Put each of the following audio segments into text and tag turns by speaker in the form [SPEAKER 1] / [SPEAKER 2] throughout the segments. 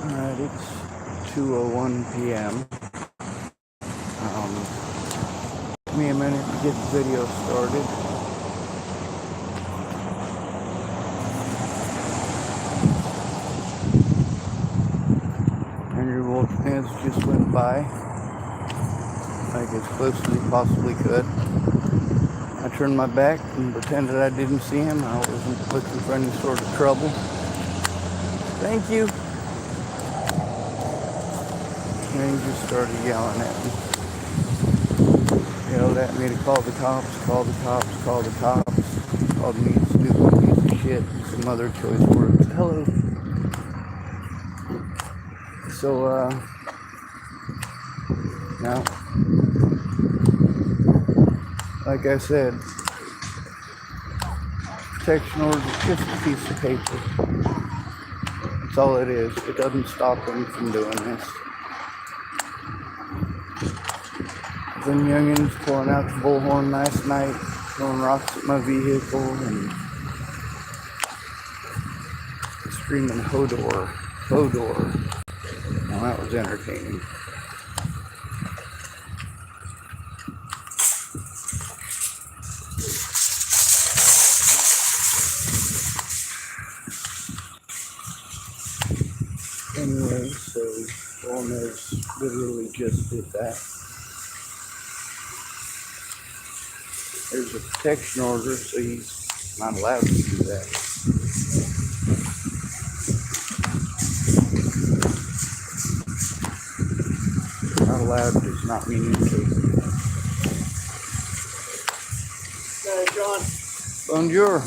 [SPEAKER 1] Alright, it's 2:01 p.m. Give me a minute to get the video started. Andrew wolnez just went by, like as close as he possibly could. I turned my back and pretended I didn't see him. I wasn't looking for any sort of trouble. Thank you. And he just started yelling at me. Yelled at me to call the cops, call the cops, call the cops. Called me a stupid piece of shit and some other choice words. Hello. So, now, like I said, protection order is just a piece of paper. That's all it is. It doesn't stop him from doing this. Them youngins pulling out the bullhorn last night, throwing rocks at my vehicle and screaming Hodor, Hodor. Now that was entertaining. Anyway, so wolnez literally just did that. There's a protection order, so he's not allowed to do that. Not allowed does not mean incapable.
[SPEAKER 2] John.
[SPEAKER 1] Bonjour.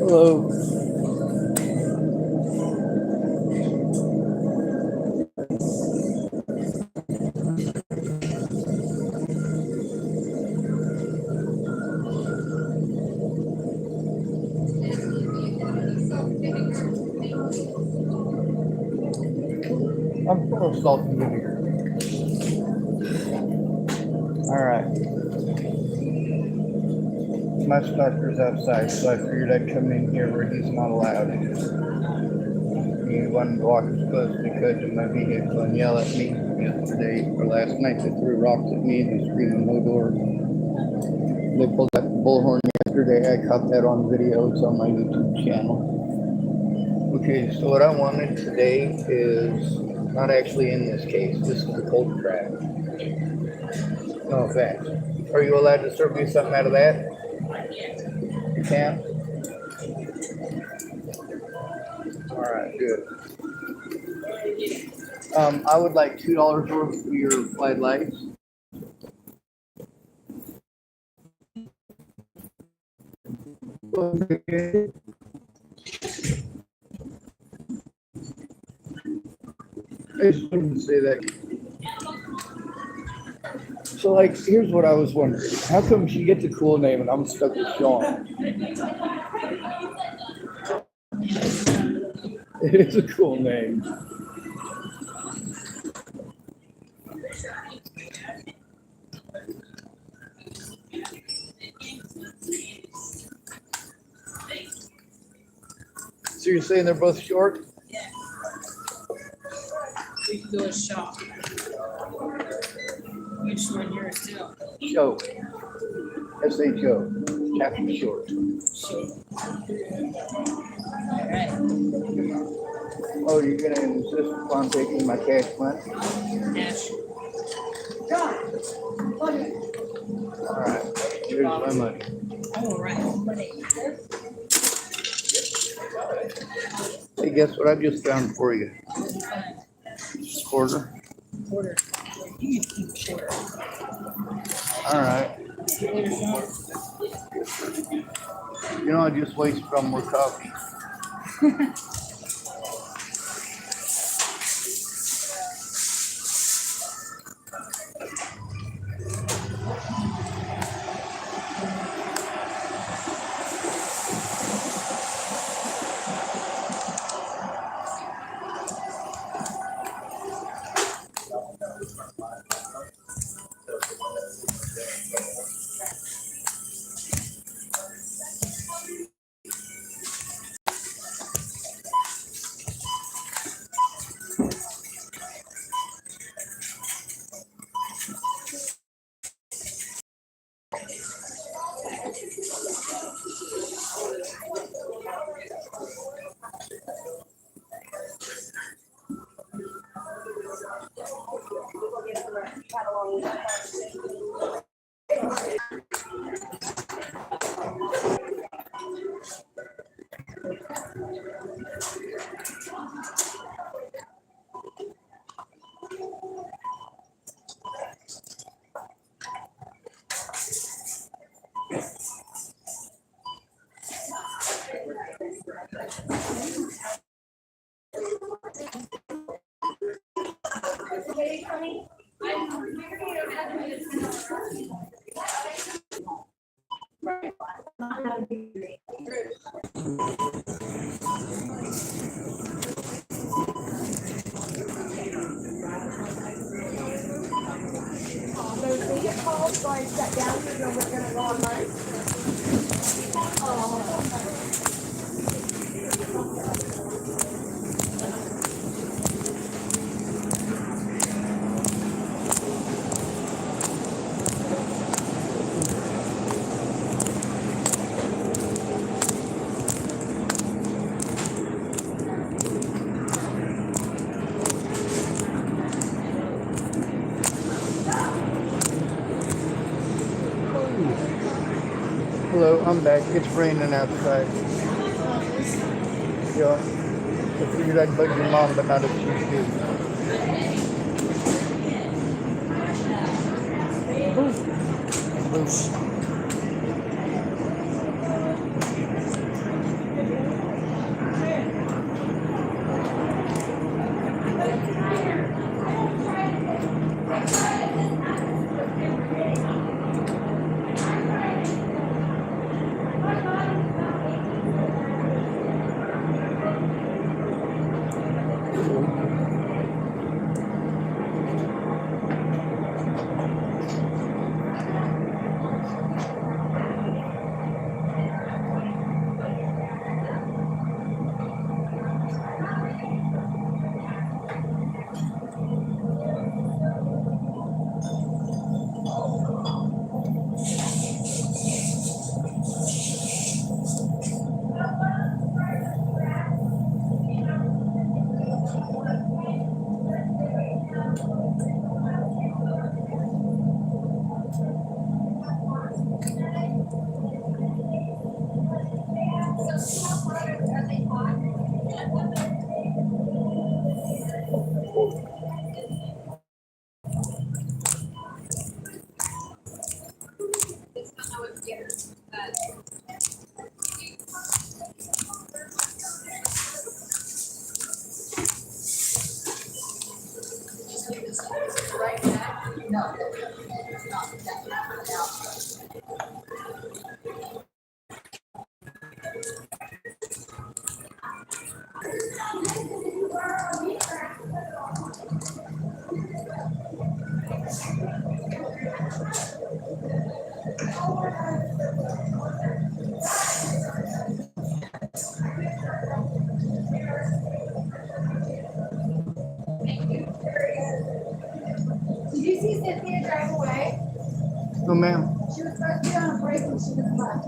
[SPEAKER 1] Hello. I'm full of salt and vinegar. Alright. My stalker's outside, so I figured I'd come in here where he's not allowed. He wanted to walk as close as he could to my vehicle and yell at me yesterday or last night. They threw rocks at me and screaming Hodor. They pulled out the bullhorn yesterday. I caught that on video. It's on my YouTube channel. Okay, so what I wanted today is not actually in this case. This is a cold crack. No offense. Are you allowed to serve me something out of that? You can? Alright, good. I would like $2 worth of your flight lights. Okay. I just wanted to say that. So, like, here's what I was wondering. How come she gets a cool name and I'm stuck with Sean? It is a cool name. So you're saying they're both short?
[SPEAKER 2] Yeah. We can do a shot. Which one yours too?
[SPEAKER 1] Show. S-H-O. Captain Short.
[SPEAKER 2] All right.
[SPEAKER 1] Oh, you're going to insist upon taking my cash money?
[SPEAKER 2] Cash.
[SPEAKER 1] All right. Here's my money.
[SPEAKER 2] All right.
[SPEAKER 1] Hey, guess what I just found for you? Quarter.
[SPEAKER 2] Quarter. You can keep quarter.
[SPEAKER 1] All right. You know, I just wasted on more coffee. Hello, I'm back. It's raining outside. Yeah. I figured I'd bug your mom, but not if she's here. Boo.
[SPEAKER 3] Did you see Cynthia drive away?
[SPEAKER 1] No, ma'am.
[SPEAKER 3] She was supposed to be on a break and she was left.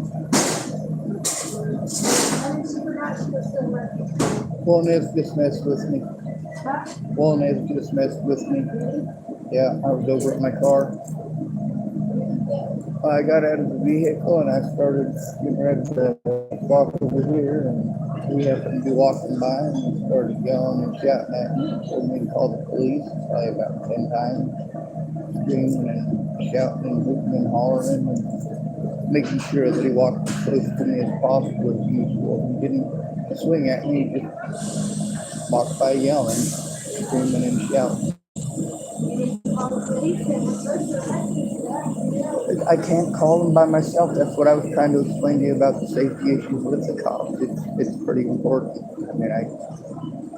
[SPEAKER 3] And then she forgot she was still working.
[SPEAKER 1] Wolnez just messed with me.
[SPEAKER 3] Huh?
[SPEAKER 1] Wolnez just messed with me. Yeah, I was over at my car. I got out of the vehicle and I started getting ready to walk over here, and he happened to be walking by and he started yelling and shouting at me. Told me to call the police probably about 10 times, screaming and shouting and hooting and hollering and making sure that he walked as close to me as possible as usual. He didn't swing at me, he just walked by yelling, screaming and shouting. I can't call them by myself. That's what I was trying to explain to you about the safety issues with the cops. It's pretty important. I mean,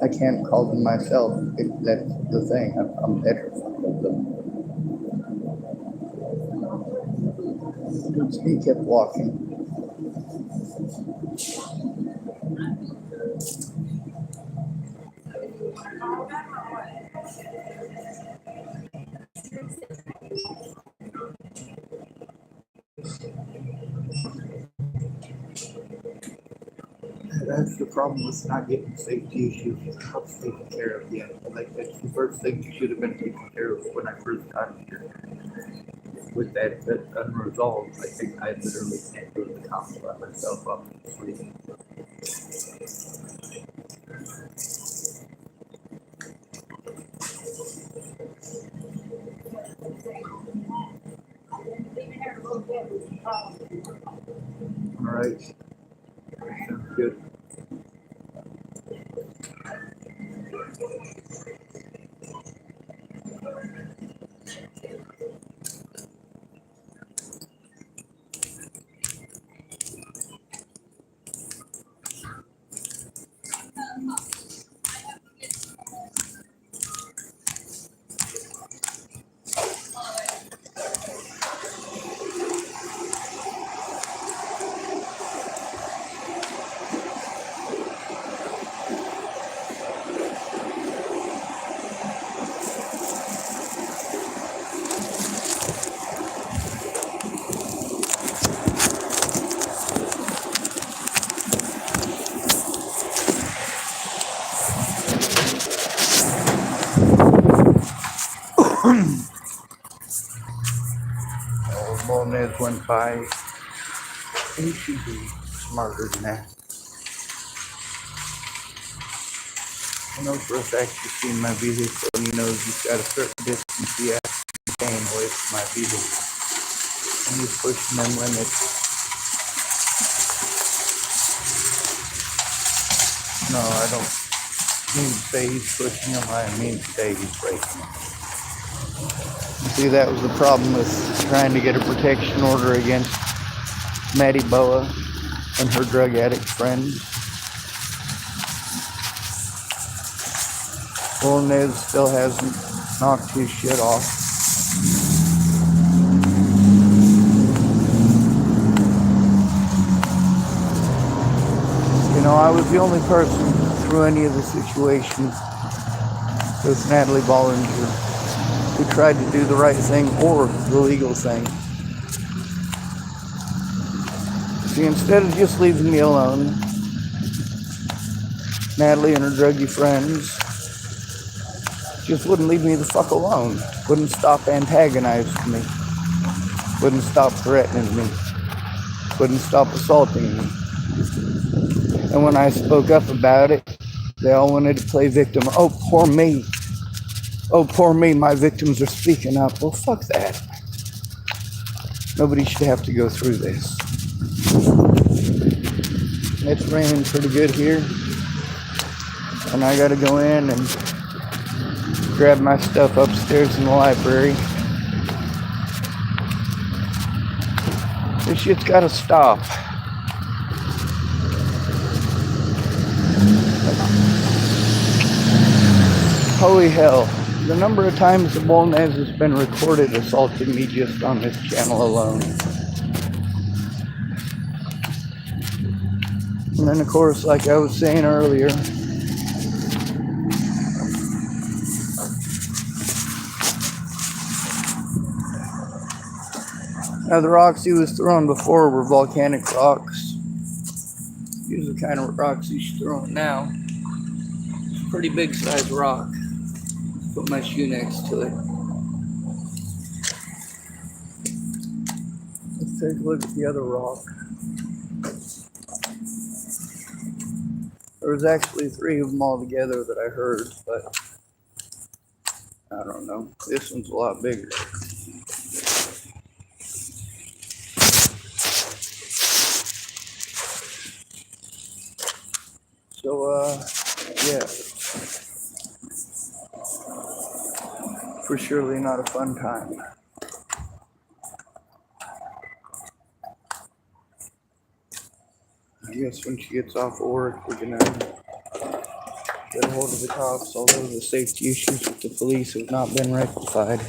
[SPEAKER 1] I can't call them myself. That's the thing. I'm petrified of them. He kept walking. That's the problem with not getting safety issues with the cops taken care of yet. Like, that's the first thing that should have been taken care of when I first got here. With that unresolved, I think I literally can't go to the cops by myself up in the street. All right. Sounds good. Old wolnez went by. He should be smarter than that. I know for a fact you've seen my vehicle and he knows he's got a certain distance he has to maintain away from my vehicle. And he's pushing them limits. No, I don't mean to say he's pushing them, I mean to say he's breaking them. See, that was the problem with trying to get a protection order against Maddie Boa and her drug addict friends. Wolnez still hasn't knocked his shit off. You know, I was the only person through any of the situations with Natalie Bollinger who tried to do the right thing or the legal thing. See, instead of just leaving me alone, Natalie and her druggy friends just wouldn't leave me the fuck alone. Wouldn't stop antagonizing me. Wouldn't stop threatening me. Wouldn't stop assaulting me. And when I spoke up about it, they all wanted to play victim. Oh, poor me. Oh, poor me, my victims are speaking up. Well, fuck that. Nobody should have to go through this. It's raining pretty good here. And I gotta go in and grab my stuff upstairs in the library. This shit's gotta stop. Holy hell. The number of times that Wolnez has been recorded assaulting me just on this channel alone. And then of course, like I was saying earlier, now the rocks he was throwing before were volcanic rocks. These are the kind of rocks he's throwing now. It's a pretty big size rock. Put my shoe next to it. Let's take a look at the other rock. There was actually 3 of them all together that I heard, but I don't know. This one's a lot bigger. So, yeah. For surely not a fun time. I guess when she gets off of work, we're gonna get a hold of the cops, although the safety issues with the police have not been rectified.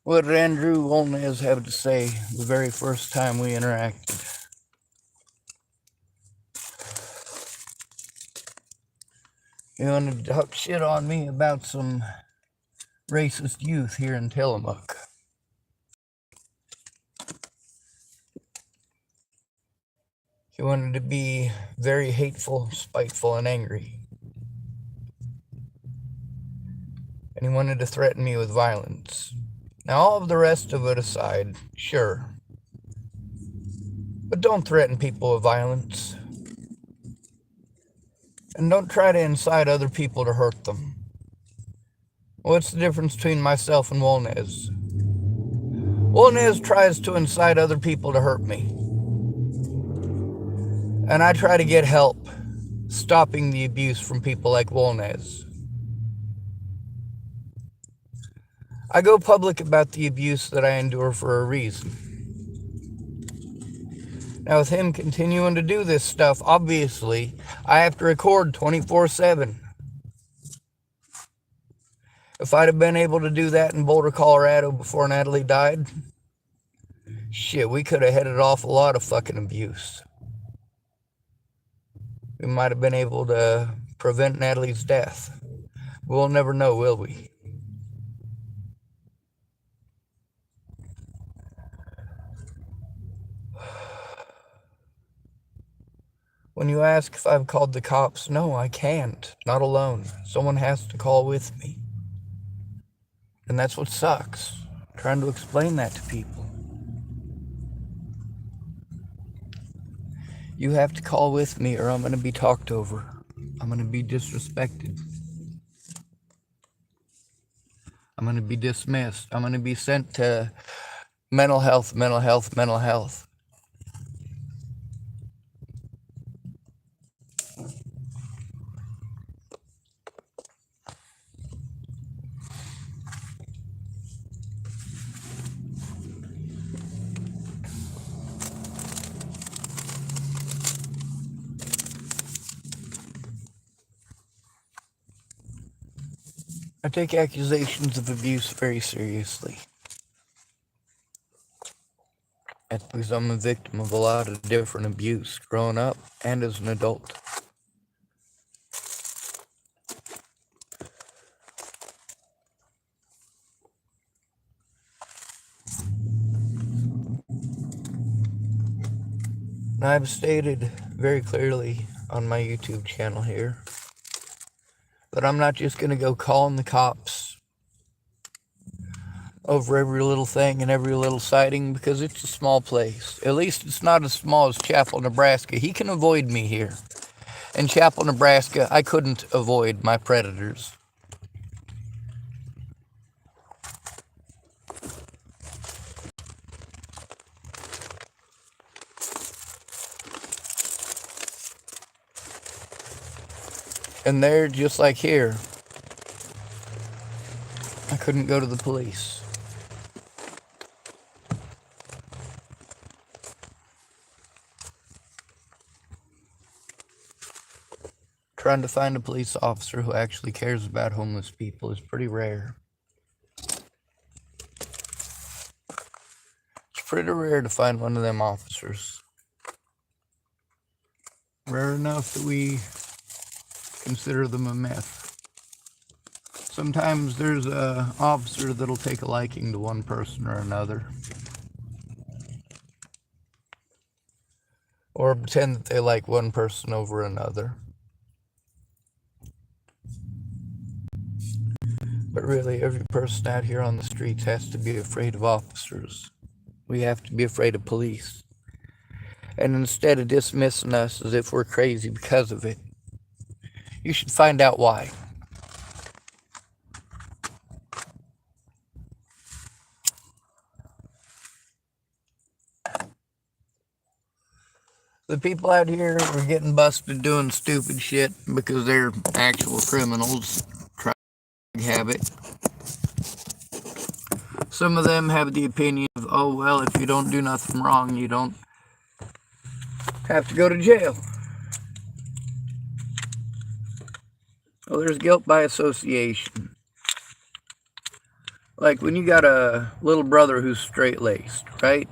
[SPEAKER 1] What did Andrew Wolnez have to say the very first time we interacted? He wanted to talk shit on me about some racist youth here in Tillamook. He wanted to be very hateful, spiteful, and angry. And he wanted to threaten me with violence. Now, all of the rest of it aside, sure. But don't threaten people with violence. And don't try to incite other people to hurt them. What's the difference between myself and Wolnez? Wolnez tries to incite other people to hurt me. And I try to get help stopping the abuse from people like Wolnez. I go public about the abuse that I endure for a reason. Now, with him continuing to do this stuff, obviously, I have to record 24/7. If I'd have been able to do that in Boulder, Colorado before Natalie died, shit, we could have headed off a lot of fucking abuse. We might have been able to prevent Natalie's death. We'll never know, will we? When you ask if I've called the cops, no, I can't. Not alone. Someone has to call with me. And that's what sucks. Trying to explain that to people. You have to call with me or I'm going to be talked over. I'm going to be disrespected. I'm going to be dismissed. I'm going to be sent to mental health, mental health, mental health. I take accusations of abuse very seriously. That's because I'm a victim of a lot of different abuse growing up and as an adult. And I've stated very clearly on my YouTube channel here that I'm not just going to go calling the cops over every little thing and every little sighting because it's a small place. At least it's not as small as Chapel, Nebraska. He can avoid me here. In Chapel, Nebraska, I couldn't avoid my predators. And there, just like here, I couldn't go to the police. Trying to find a police officer who actually cares about homeless people is pretty rare. It's pretty rare to find one of them officers. Rare enough that we consider them a myth. Sometimes there's an officer that'll take a liking to one person or another. Or pretend that they like one person over another. But really, every person out here on the streets has to be afraid of officers. We have to be afraid of police. And instead of dismissing us as if we're crazy because of it, you should find out why. The people out here are getting busted doing stupid shit because they're actual criminals. Drug habit. Some of them have the opinion of, oh, well, if you don't do nothing wrong, you don't have to go to jail. Well, there's guilt by association. Like when you got a little brother who's straight-laced, right?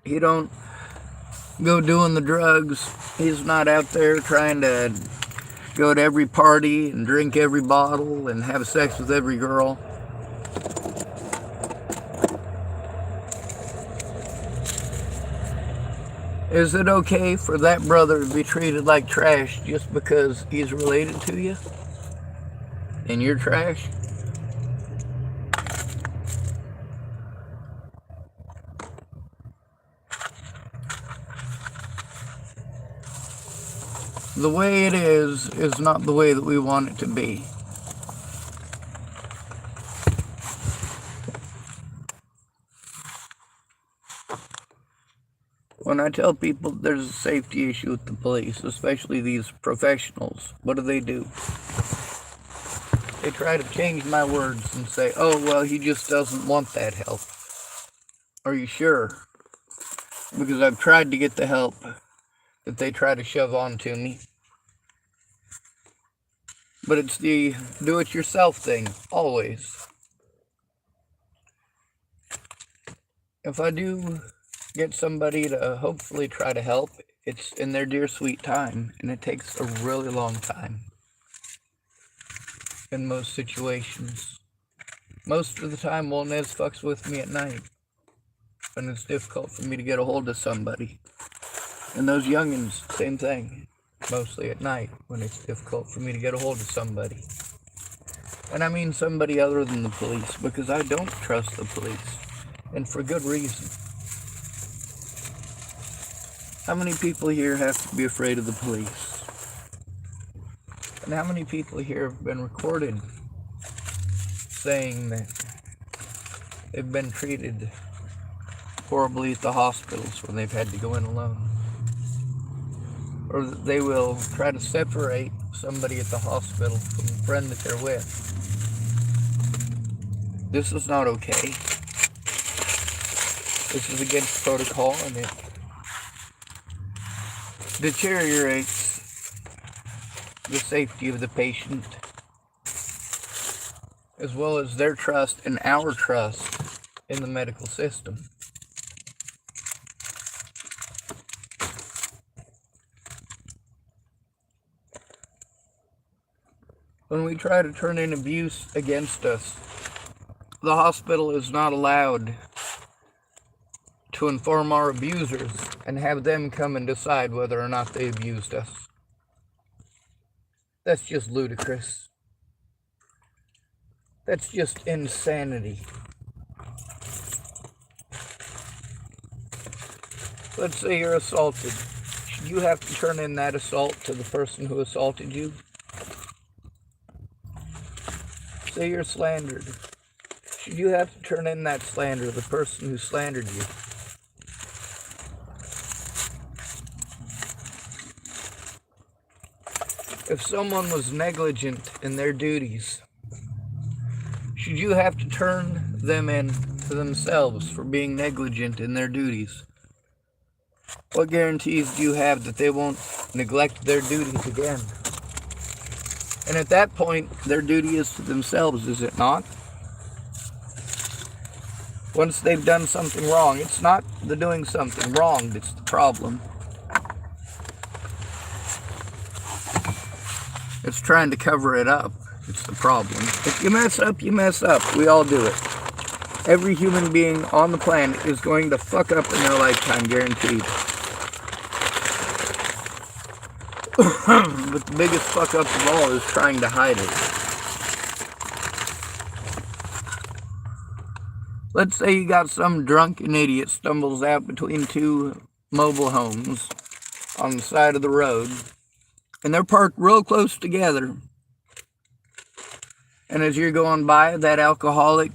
[SPEAKER 1] He don't go doing the drugs. He's not out there trying to go to every party and drink every bottle and have sex with every girl. Is it okay for that brother to be treated like trash just because he's related to you? And you're trash? The way it is not the way that we want it to be. When I tell people there's a safety issue with the police, especially these professionals, what do? They try to change my words and say, oh, well, he just doesn't want that help. Are you sure? Because I've tried to get the help that they try to shove onto me. But it's the do-it-yourself thing, always. If I do get somebody to hopefully try to help, it's in their dear sweet time, and it takes a really long time. in most situations. Most of the time, wolnez fucks with me at night when it's difficult for me to get a hold of somebody. And those youngins, same thing. Mostly at night when it's difficult for me to get a hold of somebody. And I mean somebody other than the police, because I don't trust the police. And for good reason. How many people here have to be afraid of the police? And how many people here have been recorded saying that they've been treated horribly at the hospitals when they've had to go in alone? Or that they will try to separate somebody at the hospital from the friend that they're with. This is not okay. This is against protocol, and it deteriorates the safety of the patient, as well as their trust and our trust in the medical system. When we try to turn in abuse against us, the hospital is not allowed to inform our abusers and have them come and decide whether or not they abused us. That's just ludicrous. That's just insanity. Let's say you're assaulted. Should you have to turn in that assault to the person who assaulted you? Say you're slandered. Should you have to turn in that slander to the person who slandered you? If someone was negligent in their duties, should you have to turn them in to themselves for being negligent in their duties? What guarantees do you have that they won't neglect their duties again? And at that point, their duty is to themselves, is it not? Once they've done something wrong, it's not the doing something wrong that's the problem. It's trying to cover it up. It's the problem. If you mess up, you mess up. We all do it. Every human being on the planet is going to fuck up in their lifetime, guaranteed. But the biggest fuck up of all is trying to hide it. Let's say you got some drunken idiot stumbles out between two mobile homes on the side of the road, and they're parked real close together. And as you're going by, that alcoholic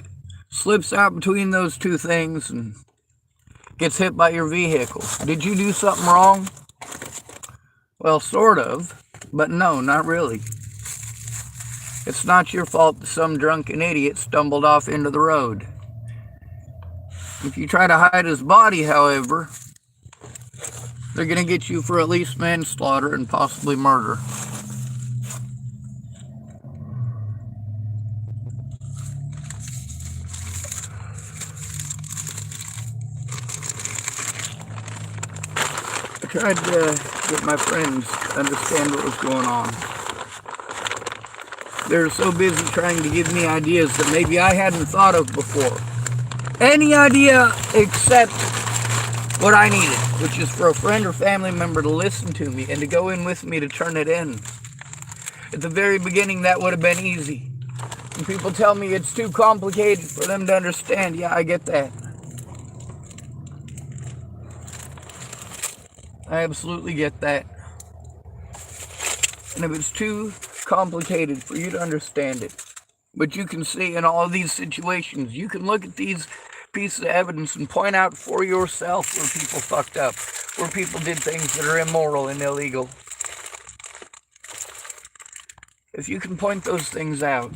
[SPEAKER 1] slips out between those two things and gets hit by your vehicle. Did you do something wrong? Well, sort of, but no, not really. It's not your fault that some drunken idiot stumbled off into the road. If you try to hide his body, however, they're going to get you for at least manslaughter and possibly murder. I tried to get my friends to understand what was going on. They're so busy trying to give me ideas that maybe I hadn't thought of before. Any idea except what I needed, which is for a friend or family member to listen to me and to go in with me to turn it in. At the very beginning, that would have been easy. And people tell me it's too complicated for them to understand. Yeah, I get that. I absolutely get that. And if it's too complicated for you to understand it, but you can see in all of these situations, you can look at these pieces of evidence and point out for yourself where people fucked up, where people did things that are immoral and illegal. If you can point those things out,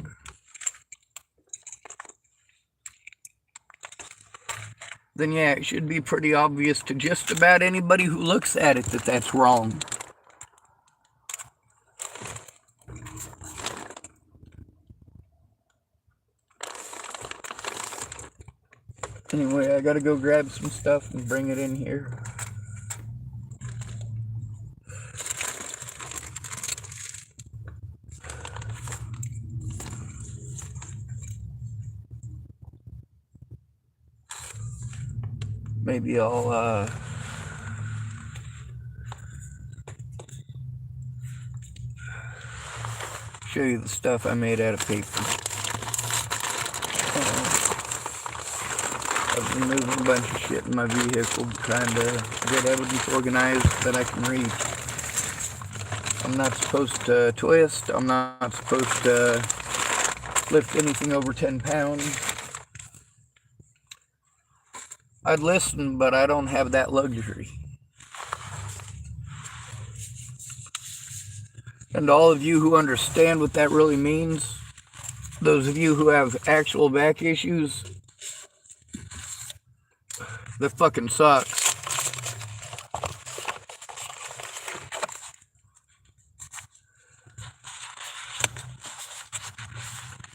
[SPEAKER 1] then yeah, it should be pretty obvious to just about anybody who looks at it that that's wrong. Anyway, I gotta go grab some stuff and bring it in here. maybe I'll show you the stuff I made out of paper. I've been moving a bunch of shit in my vehicle, trying to get evidence organized that I can read. I'm not supposed to twist. I'm not supposed to lift anything over 10 pounds. I'd listen, but I don't have that luxury. And all of you who understand what that really means, those of you who have actual back issues, that fucking sucks.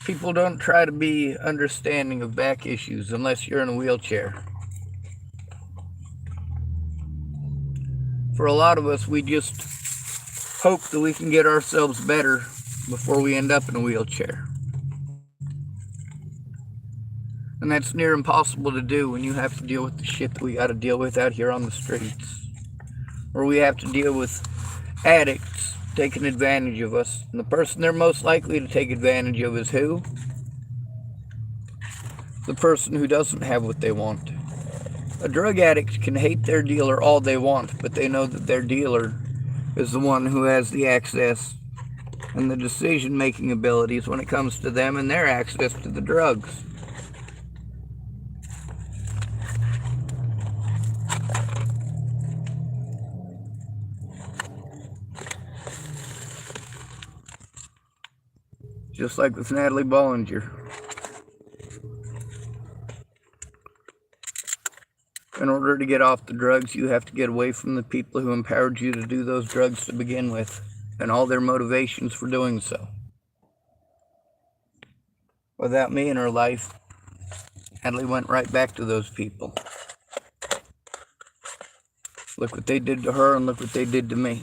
[SPEAKER 1] People don't try to be understanding of back issues unless you're in a wheelchair. For a lot of us, we just hope that we can get ourselves better before we end up in a wheelchair. And that's near impossible to do when you have to deal with the shit that we got to deal with out here on the streets. Or we have to deal with addicts taking advantage of us. And the person they're most likely to take advantage of is who? The person who doesn't have what they want. A drug addict can hate their dealer all they want, but they know that their dealer is the one who has the access and the decision-making abilities when it comes to them and their access to the drugs. Just like with Natalie Bollinger. In order to get off the drugs, you have to get away from the people who empowered you to do those drugs to begin with, and all their motivations for doing so. Without me in her life, Natalie went right back to those people. Look what they did to her, and look what they did to me.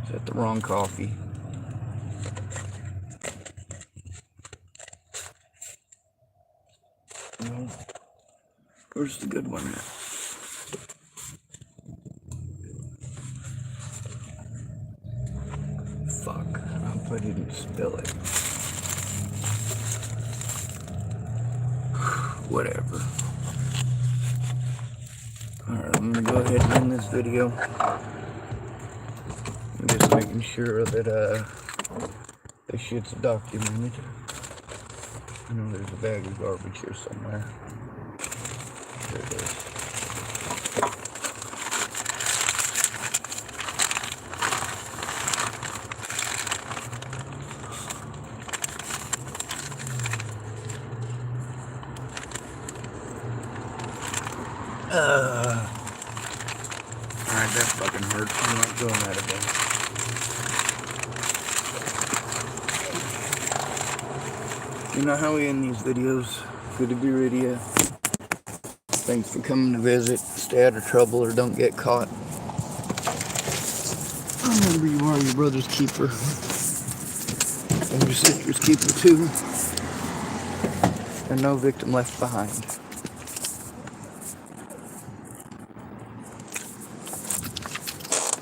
[SPEAKER 1] Is that the wrong coffee? No. Where's the good one at? Fuck. I hope I didn't spill it. Whatever. Alright, I'm gonna go ahead and end this video. I'm just making sure that this shit's documented. I know there's a bag of garbage here somewhere. There it is. Alright, that fucking hurts. I'm not doing that again. You know how we end these videos? Good to be rid of you. Thanks for coming to visit. Stay out of trouble or don't get caught. Remember, you are your brother's keeper. And your sister's keeper too. And no victim left behind.